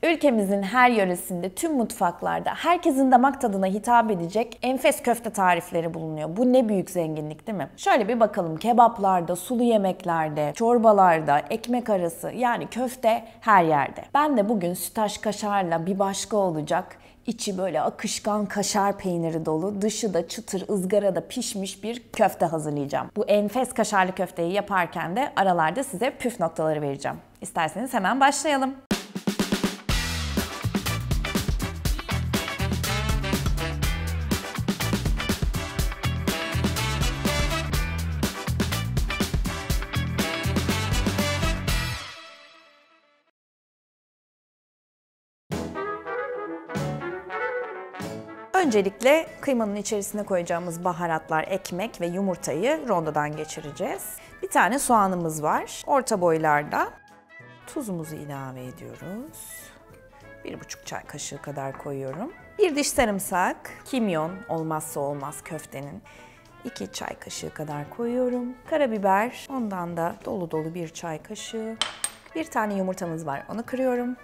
Ülkemizin her yöresinde, tüm mutfaklarda herkesin damak tadına hitap edecek enfes köfte tarifleri bulunuyor. Bu ne büyük zenginlik değil mi? Şöyle bir bakalım, kebaplarda, sulu yemeklerde, çorbalarda, ekmek arası, yani köfte her yerde. Ben de bugün sütaş kaşarla bir başka olacak, İçi böyle akışkan kaşar peyniri dolu, dışı da çıtır ızgarada pişmiş bir köfte hazırlayacağım. Bu enfes kaşarlı köfteyi yaparken de aralarda size püf noktaları vereceğim. İsterseniz hemen başlayalım. Öncelikle kıymanın içerisine koyacağımız baharatlar, ekmek ve yumurtayı rondodan geçireceğiz. Bir tane soğanımız var. Orta boylarda. Tuzumuzu ilave ediyoruz. 1,5 çay kaşığı kadar koyuyorum. Bir diş sarımsak, kimyon olmazsa olmaz köftenin. 2 çay kaşığı kadar koyuyorum. Karabiber, ondan da dolu dolu 1 çay kaşığı. Bir tane yumurtamız var, onu kırıyorum.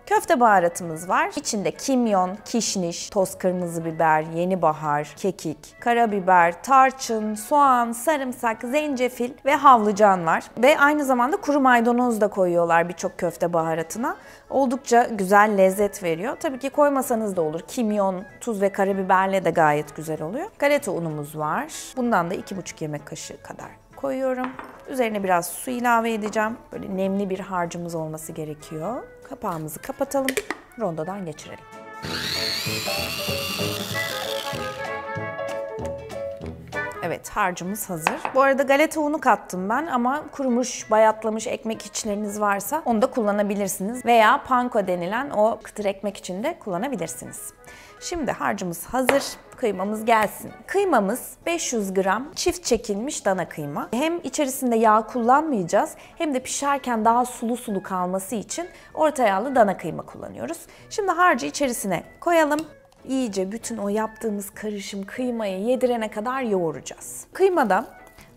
Köfte baharatımız var. İçinde kimyon, kişniş, toz kırmızı biber, yeni bahar, kekik, karabiber, tarçın, soğan, sarımsak, zencefil ve havlucan var. Ve aynı zamanda kuru maydanoz da koyuyorlar birçok köfte baharatına. Oldukça güzel lezzet veriyor. Tabii ki koymasanız da olur. Kimyon, tuz ve karabiberle de gayet güzel oluyor. Galeta unumuz var. Bundan da 2,5 yemek kaşığı kadar koyuyorum. Üzerine biraz su ilave edeceğim. Böyle nemli bir harcımız olması gerekiyor. Kapağımızı kapatalım. Rondodan geçirelim. Evet, harcımız hazır. Bu arada galeta unu kattım ben ama kurumuş, bayatlamış ekmek içleriniz varsa onu da kullanabilirsiniz. Veya panko denilen o kıtır ekmek için de kullanabilirsiniz. Şimdi harcımız hazır. Kıymamız gelsin. Kıymamız 500 gram çift çekilmiş dana kıyma. Hem içerisinde yağ kullanmayacağız hem de pişerken daha sulu sulu kalması için orta yağlı dana kıyma kullanıyoruz. Şimdi harcı içerisine koyalım. İyice bütün o yaptığımız karışım kıymayı yedirene kadar yoğuracağız. Kıymada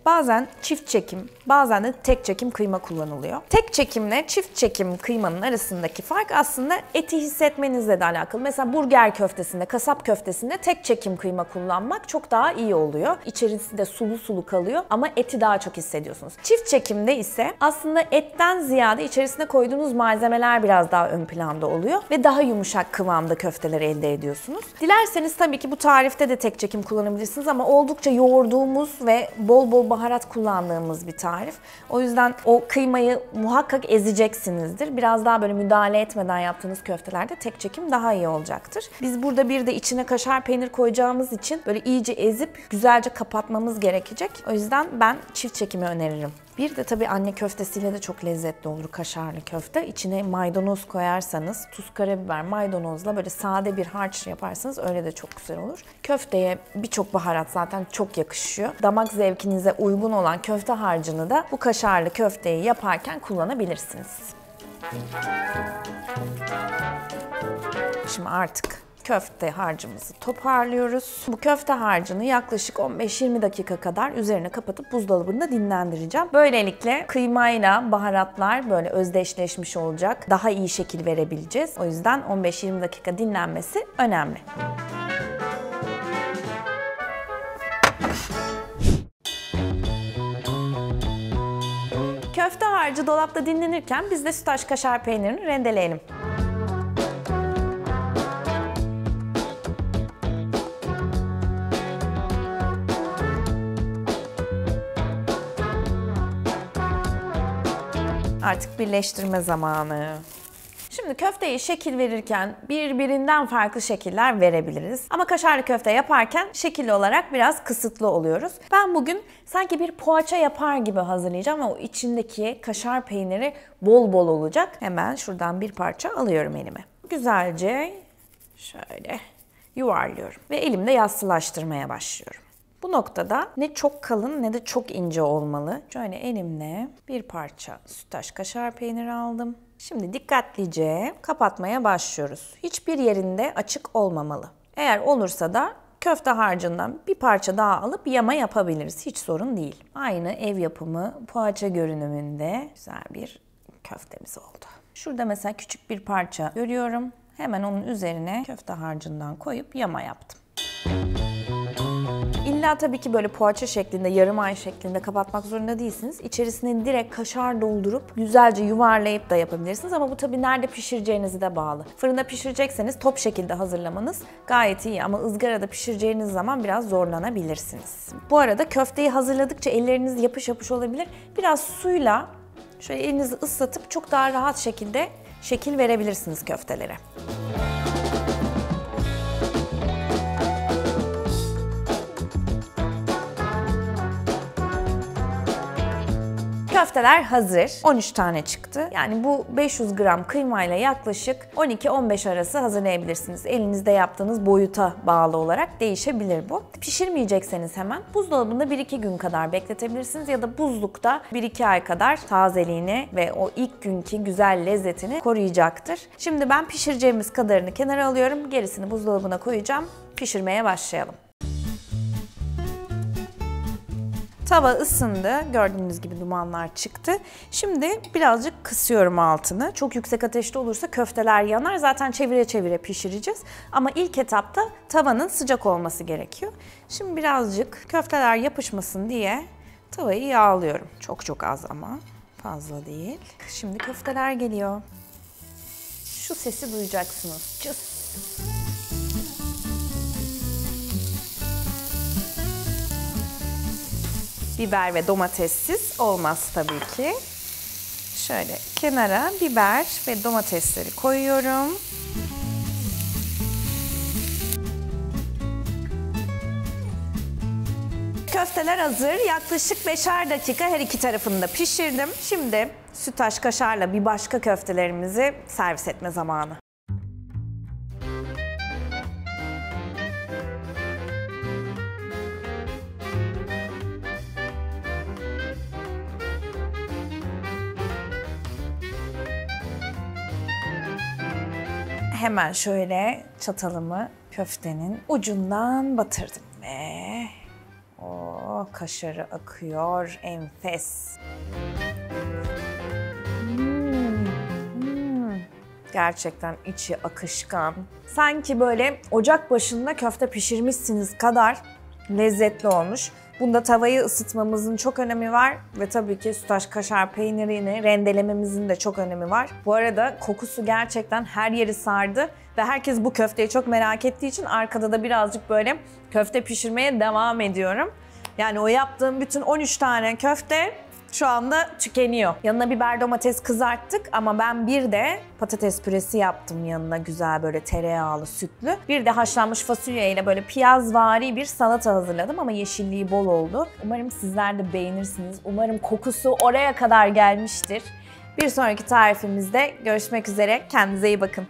bazen çift çekim, bazen de tek çekim kıyma kullanılıyor. Tek çekimle çift çekim kıymanın arasındaki fark aslında eti hissetmenizle de alakalı. Mesela burger köftesinde, kasap köftesinde tek çekim kıyma kullanmak çok daha iyi oluyor. İçerisi de sulu sulu kalıyor ama eti daha çok hissediyorsunuz. Çift çekimde ise aslında etten ziyade içerisine koyduğunuz malzemeler biraz daha ön planda oluyor ve daha yumuşak kıvamda köfteler elde ediyorsunuz. Dilerseniz tabii ki bu tarifte de tek çekim kullanabilirsiniz ama oldukça yoğurduğumuz ve bol bol baharat kullandığımız bir tarif. O yüzden o kıymayı muhakkak ezeceksinizdir. Biraz daha böyle müdahale etmeden yaptığınız köftelerde tek çekim daha iyi olacaktır. Biz burada bir de içine kaşar peynir koyacağımız için böyle iyice ezip güzelce kapatmamız gerekecek. O yüzden ben çift çekimi öneririm. Bir de tabii anne köftesiyle de çok lezzetli olur kaşarlı köfte. İçine maydanoz koyarsanız, tuz, karabiber, maydanozla böyle sade bir harç yaparsanız öyle de çok güzel olur. Köfteye birçok baharat zaten çok yakışıyor. Damak zevkinize uygun olan köfte harcını da bu kaşarlı köfteyi yaparken kullanabilirsiniz. Şimdi artık köfte harcımızı toparlıyoruz. Bu köfte harcını yaklaşık 15-20 dakika kadar üzerine kapatıp buzdolabında dinlendireceğim. Böylelikle kıymayla baharatlar böyle özdeşleşmiş olacak. Daha iyi şekil verebileceğiz. O yüzden 15-20 dakika dinlenmesi önemli. Köfte harcı dolapta dinlenirken biz de sütaş kaşar peynirini rendeleyelim. Artık birleştirme zamanı. Şimdi köfteye şekil verirken birbirinden farklı şekiller verebiliriz. Ama kaşarlı köfte yaparken şekil olarak biraz kısıtlı oluyoruz. Ben bugün sanki bir poğaça yapar gibi hazırlayacağım ve o içindeki kaşar peyniri bol bol olacak. Hemen şuradan bir parça alıyorum elime. Güzelce şöyle yuvarlıyorum ve elimde yassılaştırmaya başlıyorum. Bu noktada ne çok kalın ne de çok ince olmalı. Şöyle elimle bir parça sütaş kaşar peyniri aldım. Şimdi dikkatlice kapatmaya başlıyoruz. Hiçbir yerinde açık olmamalı. Eğer olursa da köfte harcından bir parça daha alıp yama yapabiliriz. Hiç sorun değil. Aynı ev yapımı poğaça görünümünde güzel bir köftemiz oldu. Şurada mesela küçük bir parça görüyorum. Hemen onun üzerine köfte harcından koyup yama yaptım. İlla tabii ki böyle poğaça şeklinde, yarım ay şeklinde kapatmak zorunda değilsiniz. İçerisine direkt kaşar doldurup güzelce yuvarlayıp da yapabilirsiniz. Ama bu tabii nerede pişireceğinize de bağlı. Fırında pişirecekseniz top şekilde hazırlamanız gayet iyi ama ızgarada pişireceğiniz zaman biraz zorlanabilirsiniz. Bu arada köfteyi hazırladıkça elleriniz yapış yapış olabilir. Biraz suyla şöyle elinizi ıslatıp çok daha rahat şekilde şekil verebilirsiniz köftelere. Köfteler hazır. 13 tane çıktı. Yani bu 500 gram kıymayla yaklaşık 12-15 arası hazırlayabilirsiniz. Elinizde yaptığınız boyuta bağlı olarak değişebilir bu. Pişirmeyecekseniz hemen buzdolabında 1-2 gün kadar bekletebilirsiniz ya da buzlukta 1-2 ay kadar tazeliğini ve o ilk günkü güzel lezzetini koruyacaktır. Şimdi ben pişireceğimiz kadarını kenara alıyorum. Gerisini buzdolabına koyacağım. Pişirmeye başlayalım. Tava ısındı. Gördüğünüz gibi dumanlar çıktı. Şimdi birazcık kısıyorum altını. Çok yüksek ateşte olursa köfteler yanar. Zaten çevire çevire pişireceğiz. Ama ilk etapta tavanın sıcak olması gerekiyor. Şimdi birazcık köfteler yapışmasın diye tavayı yağlıyorum. Çok çok az ama fazla değil. Şimdi köfteler geliyor. Şu sesi duyacaksınız. Cıs. Biber ve domatessiz olmaz tabii ki. Şöyle kenara biber ve domatesleri koyuyorum. Köfteler hazır. Yaklaşık 5'er dakika her iki tarafını da pişirdim. Şimdi sütaş kaşarla bir başka köftelerimizi servis etme zamanı. Hemen şöyle çatalımı köftenin ucundan batırdım ve o kaşarı akıyor, enfes. Gerçekten içi akışkan. Sanki böyle ocak başında köfte pişirmişsiniz kadar lezzetli olmuş. Bunda tavayı ısıtmamızın çok önemi var ve tabii ki sütaş kaşar peynirini rendelememizin de çok önemi var. Bu arada kokusu gerçekten her yeri sardı ve herkes bu köfteyi çok merak ettiği için arkada da birazcık böyle köfte pişirmeye devam ediyorum. Yani o yaptığım bütün 13 tane köfte şu anda tükeniyor. Yanına biber domates kızarttık ama ben bir de patates püresi yaptım yanına güzel böyle tereyağlı, sütlü. Bir de haşlanmış fasulye ile böyle piyazvari bir salata hazırladım ama yeşilliği bol oldu. Umarım sizler de beğenirsiniz. Umarım kokusu oraya kadar gelmiştir. Bir sonraki tarifimizde görüşmek üzere. Kendinize iyi bakın.